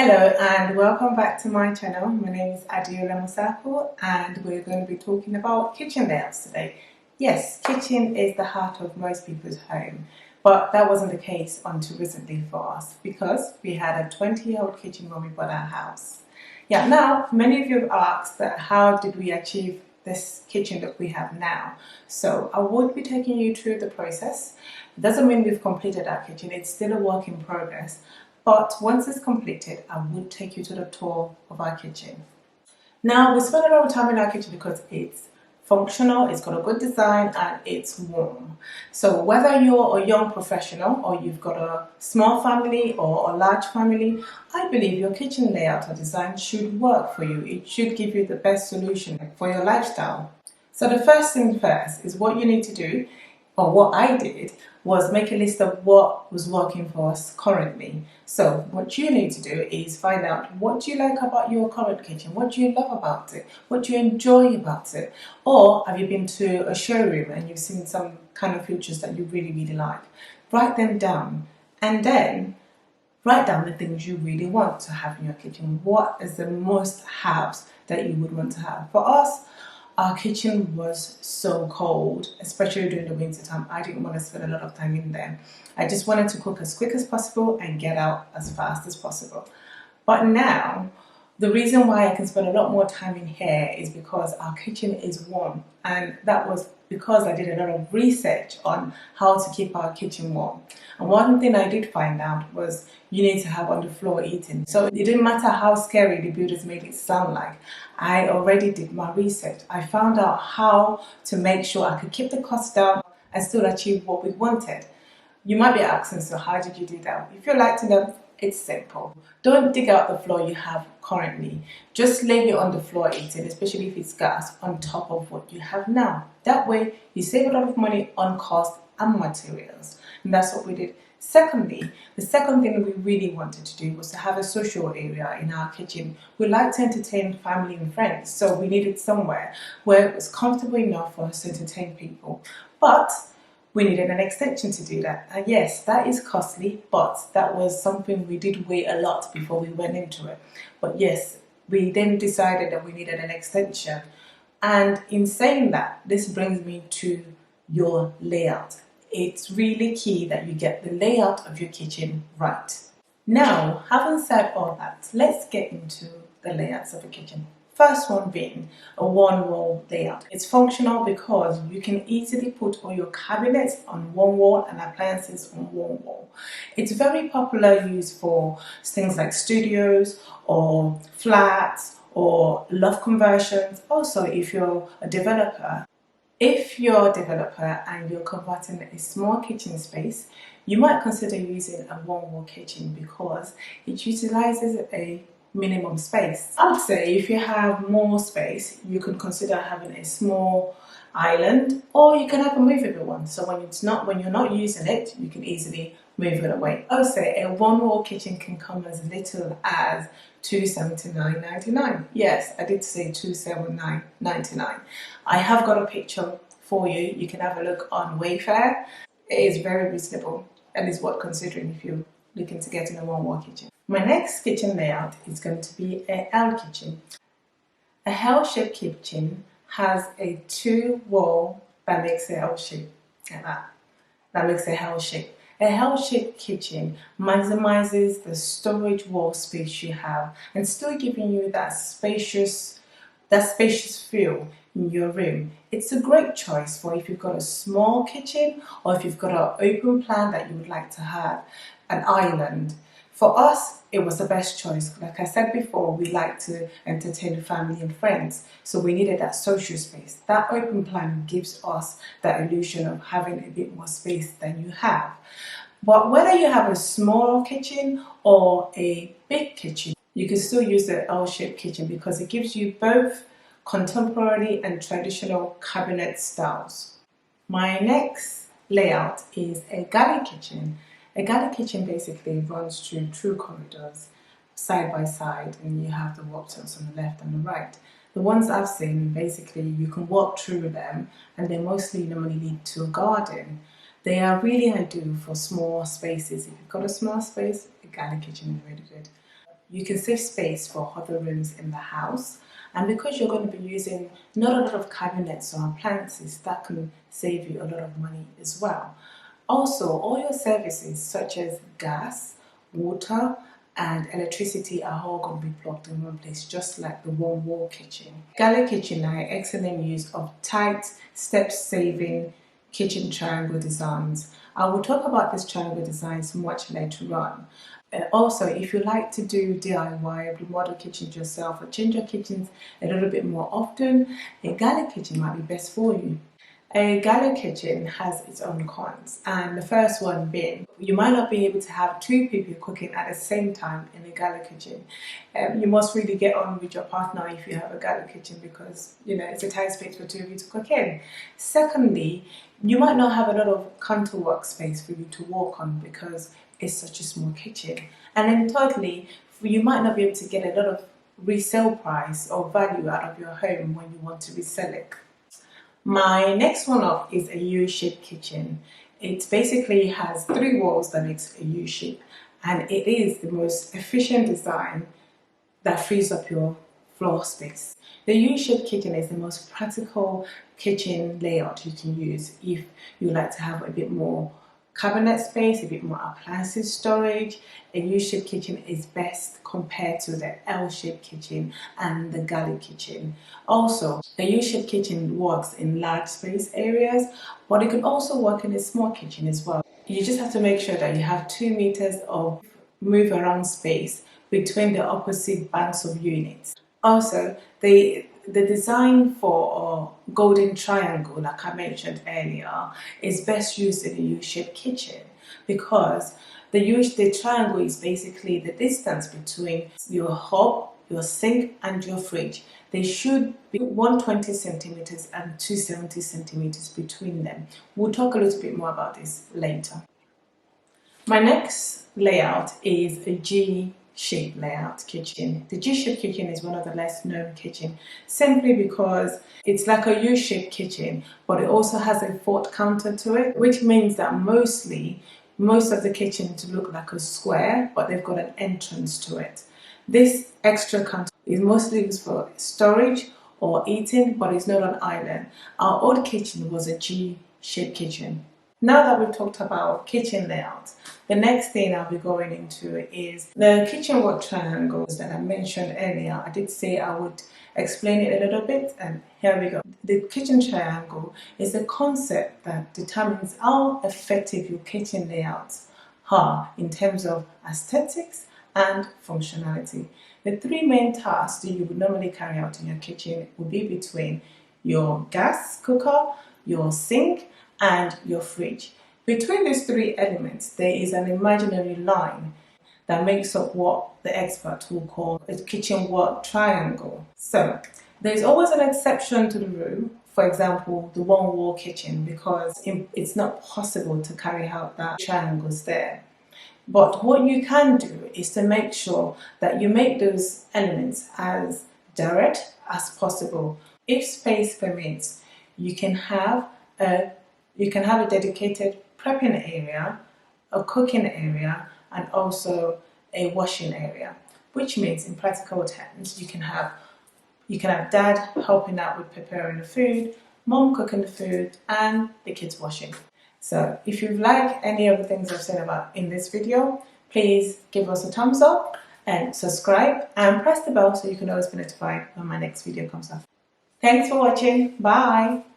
Hello and welcome back to my channel. My name is Adeola Mosaku and we're going to be talking about kitchen layouts today. Yes, kitchen is the heart of most people's home, but that wasn't the case until recently for us because we had a 20-year-old kitchen when we bought our house. Yeah, now many of you have asked that how did we achieve this kitchen that we have now. So I would be taking you through the process. It doesn't mean we've completed our kitchen, it's still a work in progress. But once it's completed, I would take you to the tour of our kitchen. Now, we spend a lot of time in our kitchen because it's functional, it's got a good design, and it's warm. So whether you're a young professional or you've got a small family or a large family, I believe your kitchen layout or design should work for you. It should give you the best solution for your lifestyle. So the first thing first is what you need to do, or what I did, was make a list of what was working for us currently. So what you need to do is find out what you like about your current kitchen, what do you love about it, what do you enjoy about it, or have you been to a showroom and you've seen some kind of features that you really like. Write them down and then write down the things you really want to have in your kitchen. What is the must haves that you would want to have? For us, our kitchen was so cold, especially during the winter time. I didn't want to spend a lot of time in there. I just wanted to cook as quick as possible and get out as fast as possible. But now, the reason why I can spend a lot more time in here is because our kitchen is warm. And that was because I did a lot of research on how to keep our kitchen warm. And one thing I did find out was you need to have underfloor heating. So it didn't matter how scary the builders made it sound like. I already did my research. I found out how to make sure I could keep the cost down and still achieve what we wanted. You might be asking, so how did you do that? If you'd like to know, it's simple. Don't dig out the floor you have currently. Just lay your underfloor heating, especially if it's gas, on top of what you have now. That way, you save a lot of money on cost and materials. And that's what we did. Secondly, the second thing we really wanted to do was to have a social area in our kitchen. We like to entertain family and friends, so we needed somewhere where it was comfortable enough for us to entertain people. But we needed an extension to do that. And yes, that is costly, but that was something we did weigh a lot before we went into it. But yes, we then decided that we needed an extension. And in saying that, this brings me to your layout. It's really key that you get the layout of your kitchen right. Now, having said all that, let's get into the layouts of a kitchen. First one being a one-wall layout. It's functional because you can easily put all your cabinets on one wall and appliances on one wall. It's very popular use for things like studios or flats or loft conversions. Also, if you're a developer, and you're converting a small kitchen space, you might consider using a one-wall kitchen because it utilizes a minimum space. I would say if you have more space, you could consider having a small island, or you can have a movable one. So when you're not using it, you can easily move it away. I would say a one-wall kitchen can come as little as $279.99. Yes, I did say $279.99. I have got a picture for you. You can have a look on Wayfair. It is very reasonable and is worth considering if you're looking to get in a one-wall kitchen. My next kitchen layout is going to be a L kitchen. A Hellshape kitchen has a two-wall that makes a L shape, like that. That makes a Hell shape. A Hellshape kitchen maximizes the storage wall space you have and still giving you that spacious feel in your room. It's a great choice for if you've got a small kitchen or if you've got an open plan that you would like to have an island. For us, it was the best choice. Like I said before, we like to entertain family and friends, so we needed that social space. That open plan gives us that illusion of having a bit more space than you have. But whether you have a small kitchen or a big kitchen, you can still use the L-shaped kitchen because it gives you both contemporary and traditional cabinet styles. My next layout is a galley kitchen. A galley kitchen basically runs through two corridors side by side, and you have the walk-ins on the left and the right. The ones I've seen, basically you can walk through them and they mostly normally lead to a garden. They are really ideal for small spaces. If you've got a small space, a galley kitchen is really good. you can save space for other rooms in the house. And because you're going to be using not a lot of cabinets or appliances, that can save you a lot of money as well. Also, all your services such as gas, water, and electricity are all going to be plugged in one place, just like the one wall kitchen. Galley kitchen are excellent use of tight, step-saving kitchen triangle designs. I will talk about these triangle designs much later on. Also, if you like to do DIY, remodel kitchens yourself, or change your kitchens a little bit more often, a galley kitchen might be best for you. A galley kitchen has its own cons, and the first one being you might not be able to have two people cooking at the same time in a galley kitchen. You must really get on with your partner if you have a galley kitchen, because it's a tight space for two of you to cook in. Secondly, you might not have a lot of counter workspace for you to walk on because it's such a small kitchen. And then thirdly, you might not be able to get a lot of resale price or value out of your home when you want to resell it. My next one up is a U-shaped kitchen. It basically has 3 walls that makes a U shape, and it is the most efficient design that frees up your floor space. The U-shaped kitchen is the most practical kitchen layout you can use if you like to have a bit more cabinet space, a bit more appliances storage. A U-shaped kitchen is best compared to the L-shaped kitchen and the galley kitchen. Also, a U-shaped kitchen works in large space areas, but it can also work in a small kitchen as well. You just have to make sure that you have 2 meters of move around space between the opposite banks of units. Also, the design for a golden triangle, like I mentioned earlier, is best used in a U-shaped kitchen because the triangle is basically the distance between your hob, your sink, and your fridge. They should be 120 centimeters and 270 centimeters between them. We'll talk a little bit more about this later. My next layout is a G-shaped layout kitchen. The G-shaped kitchen is one of the less known kitchen simply because it's like a U-shaped kitchen, but it also has a 4th counter to it, which means that most of the kitchens look like a square, but they've got an entrance to it. This extra counter is mostly used for storage or eating, but it's not an island. Our old kitchen was a G-shaped kitchen. Now that we've talked about kitchen layout, the next thing I'll be going into is the kitchen work triangles that I mentioned earlier. I did say I would explain it a little bit, and here we go. The kitchen triangle is a concept that determines how effective your kitchen layouts are in terms of aesthetics and functionality. The 3 main tasks that you would normally carry out in your kitchen would be between your gas cooker, your sink, and your fridge. Between these 3 elements, there is an imaginary line that makes up what the experts will call a kitchen work triangle. So there's always an exception to the rule, for example, the one wall kitchen, because it's not possible to carry out that triangles there. But what you can do is to make sure that you make those elements as direct as possible. If space permits, you can have a dedicated prepping area, a cooking area, and also a washing area, which means in practical terms you can have dad helping out with preparing the food, mom cooking the food, and the kids washing. So if you like any of the things I've said about in this video, please give us a thumbs up and subscribe and press the bell so you can always be notified when my next video comes up. Thanks for watching. Bye.